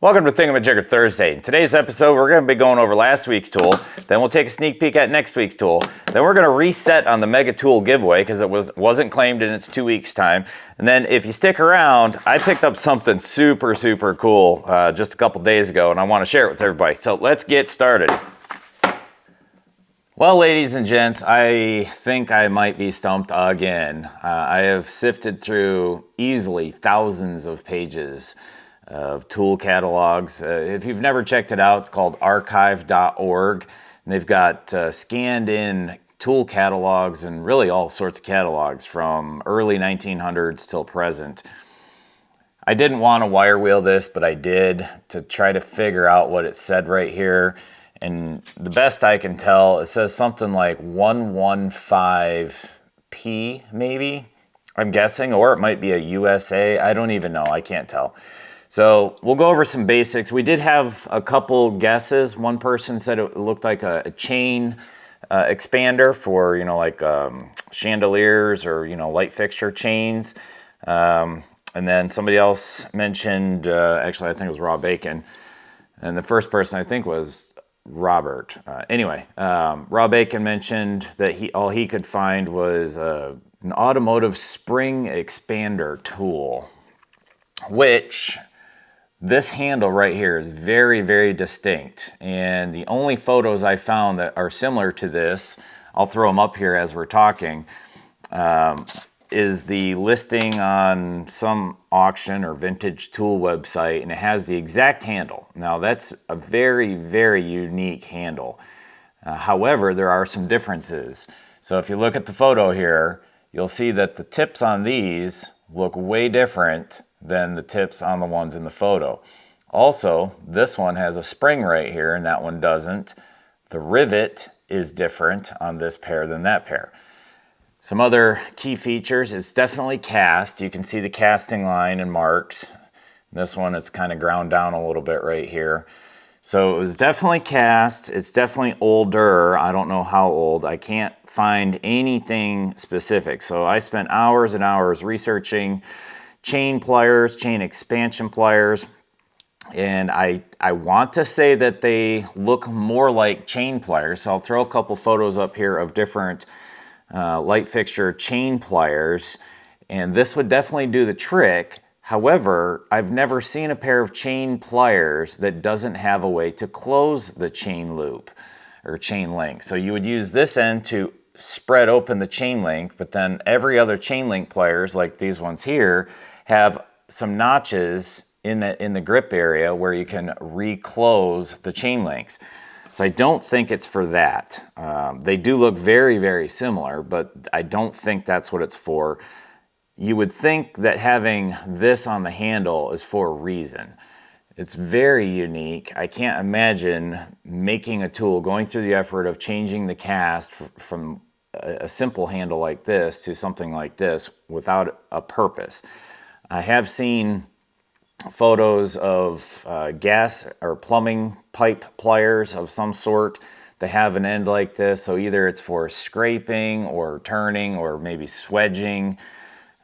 Welcome to Thingamajigger Thursday. In today's episode, we're going to be going over last week's tool, then we'll take a sneak peek at next week's tool, then we're going to reset on the Mega Tool giveaway because it wasn't claimed in its 2 weeks' time, and then if you stick around, I picked up something super cool just a couple days ago, and I want to share it with everybody. So let's get started. Well, ladies and gents, I think I might be stumped again. I have sifted through easily thousands of pages of tool catalogs. If you've never checked it out, it's called archive.org. And they've got scanned in tool catalogs and really all sorts of catalogs from early 1900s till present. I didn't want to wire wheel this, but I did to try to figure out what it said right here. And the best I can tell, it says something like 115P maybe, I'm guessing, or it might be a USA. I don't even know, I can't tell. So we'll go over some basics. We did have a couple guesses. One person said it looked like a chain expander for, like chandeliers or, light fixture chains. And then somebody else mentioned, actually I think it was Raw Bacon. And the first person I think was Robert. Raw Bacon mentioned that all he could find was an automotive spring expander tool, which this handle right here is very distinct. And the only photos I found that are similar to this, I'll throw them up here as we're talking, is the listing on some auction or vintage tool website, and it has the exact handle. Now that's a very unique handle. However, there are some differences. So if you look at the photo here, you'll see that the tips on these look way different than the tips on the ones in the photo. Also, this one has a spring right here and that one doesn't. The rivet is different on this pair than that pair. Some other key features, it's definitely cast. You can see the casting line and marks. This one, it's kind of ground down a little bit right here. So it was definitely cast. It's definitely older. I don't know how old. I can't find anything specific. So I spent hours and hours researching chain pliers, chain expansion pliers, and I want to say that they look more like chain pliers. So I'll throw a couple photos up here of different light fixture chain pliers, and this would definitely do the trick. However, I've never seen a pair of chain pliers that doesn't have a way to close the chain loop or chain link. So you would use this end to spread open the chain link, but then every other chain link pliers, like these ones here, have some notches in the grip area where you can reclose the chain links. So I don't think it's for that. They do look very similar, but I don't think that's what it's for. You would think that having this on the handle is for a reason. It's very unique. I can't imagine making a tool, going through the effort of changing the cast from a simple handle like this to something like this without a purpose. I have seen photos of gas or plumbing pipe pliers of some sort. They have an end like this, so either it's for scraping or turning or maybe swedging.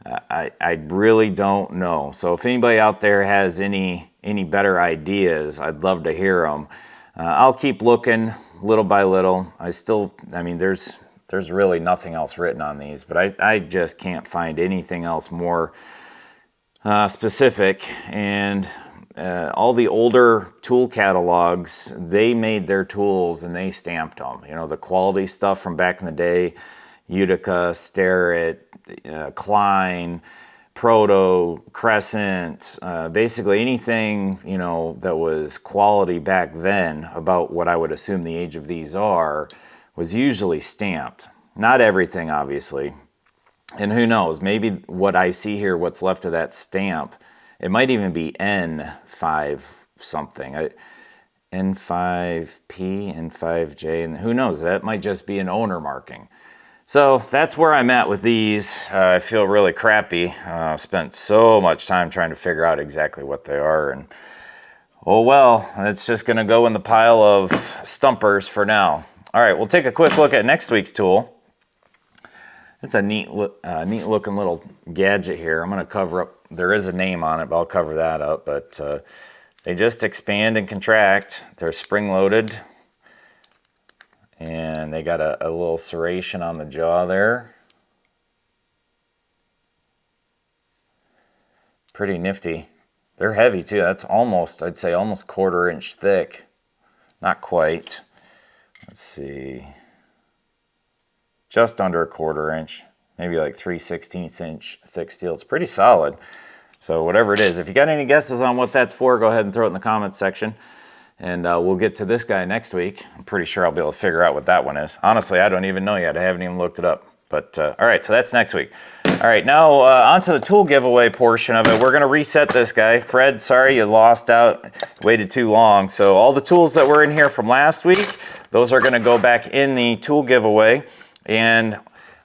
I really don't know. So if anybody out there has any better ideas, I'd love to hear them. I'll keep looking little by little. There's really nothing else written on these, but I just can't find anything else more specific. And all the older tool catalogs, they made their tools and they stamped them. The quality stuff from back in the day, Utica, Starrett, Klein, Proto, Crescent, basically anything, that was quality back then about what I would assume the age of these are, was usually stamped. Not everything, obviously. And who knows, maybe what I see here, what's left of that stamp, it might even be N5 something. N5P, N5J, and who knows, that might just be an owner marking. So that's where I'm at with these. I feel really crappy. Spent so much time trying to figure out exactly what they are, and oh well, it's just gonna go in the pile of stumpers for now. All right, we'll take a quick look at next week's tool. It's a neat looking little gadget here. I'm going to cover up, there is a name on it, but I'll cover that up. But They just expand and contract. They're spring-loaded. And they got a little serration on the jaw there. Pretty nifty. They're heavy too. That's almost, I'd say almost 1/4 inch thick. Not quite. Let's see. Just under 1/4 inch. Maybe like 3/16 inch thick steel. It's pretty solid. So whatever it is, if you got any guesses on what that's for, go ahead and throw it in the comments section. And we'll get to this guy next week. I'm pretty sure I'll be able to figure out what that one is. Honestly, I don't even know yet. I haven't even looked it up. But all right, so that's next week. All right, now on to the tool giveaway portion of it. We're going to reset this guy. Fred, sorry you lost out, waited too long. So all the tools that were in here from last week, those are going to go back in the tool giveaway. And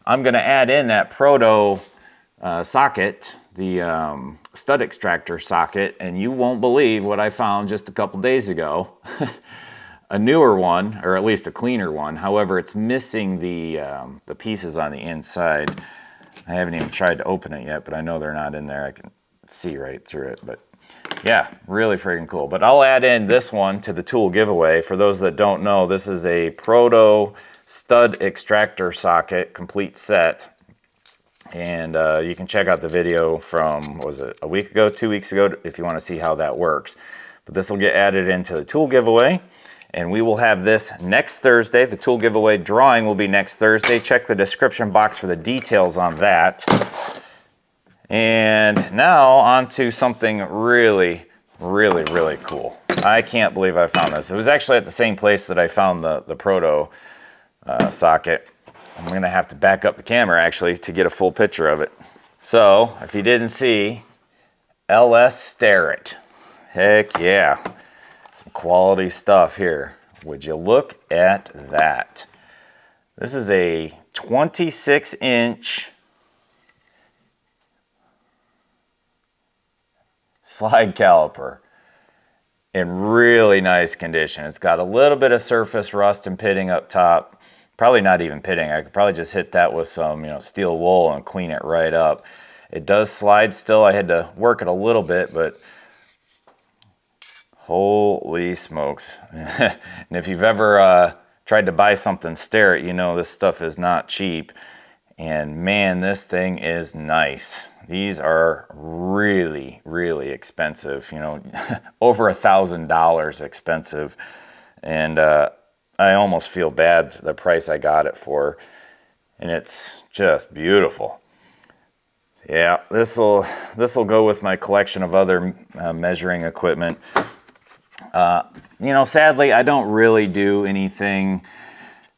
I'm going to add in that Proto socket, the stud extractor socket, and you won't believe what I found just a couple days ago. A newer one, or at least a cleaner one. However, it's missing the pieces on the inside. I haven't even tried to open it yet, but I know they're not in there. I can see right through it, but yeah, really freaking cool. But I'll add in this one to the tool giveaway. For those that don't know, this is a Proto stud extractor socket complete set. And you can check out the video from, what was it, a week ago, 2 weeks ago, if you want to see how that works. But this will get added into the tool giveaway. And we will have this next Thursday. The tool giveaway drawing will be next Thursday. Check the description box for the details on that. And now on to something really, really, really cool. I can't believe I found this. It was actually at the same place that I found the Proto socket. I'm gonna have to back up the camera actually to get a full picture of it. So if you didn't see, LS Starrett. Heck yeah. Some quality stuff here. Would you look at that? This is a 26-inch slide caliper in really nice condition. It's got a little bit of surface rust and pitting up top. Probably not even pitting. I could probably just hit that with some, steel wool and clean it right up. It does slide still. I had to work it a little bit, but holy smokes. And if you've ever tried to buy something Starrett, you know this stuff is not cheap. And man, this thing is nice. These are really, really expensive, over $1,000 expensive. And I almost feel bad the price I got it for. And it's just beautiful. Yeah, this'll go with my collection of other measuring equipment. Sadly, I don't really do anything,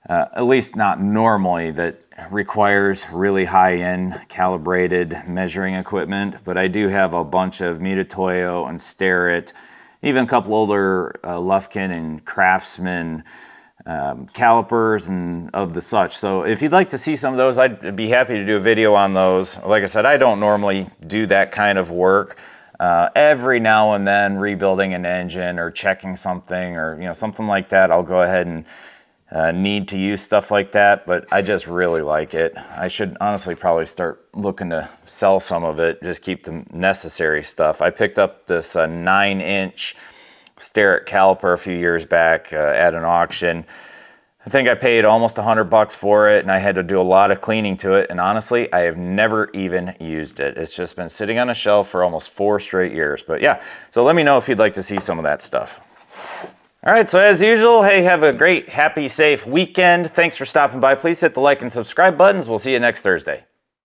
at least not normally, that requires really high-end calibrated measuring equipment, but I do have a bunch of Mitutoyo and Starrett, even a couple older Lufkin and Craftsman calipers and of the such. So if you'd like to see some of those, I'd be happy to do a video on those. Like I said, I don't normally do that kind of work. Every now and then, rebuilding an engine or checking something or something like that, I'll go ahead and need to use stuff like that, but I just really like it. I should honestly probably start looking to sell some of it, just keep the necessary stuff. I picked up this 9-inch Starrett caliper a few years back at an auction. I think I paid almost $100 for it, and I had to do a lot of cleaning to it, and honestly, I have never even used it. It's just been sitting on a shelf for almost 4 straight years. But yeah, so let me know if you'd like to see some of that stuff. All right, so as usual, hey, have a great, happy, safe weekend. Thanks for stopping by. Please hit the like and subscribe buttons. We'll see you next Thursday.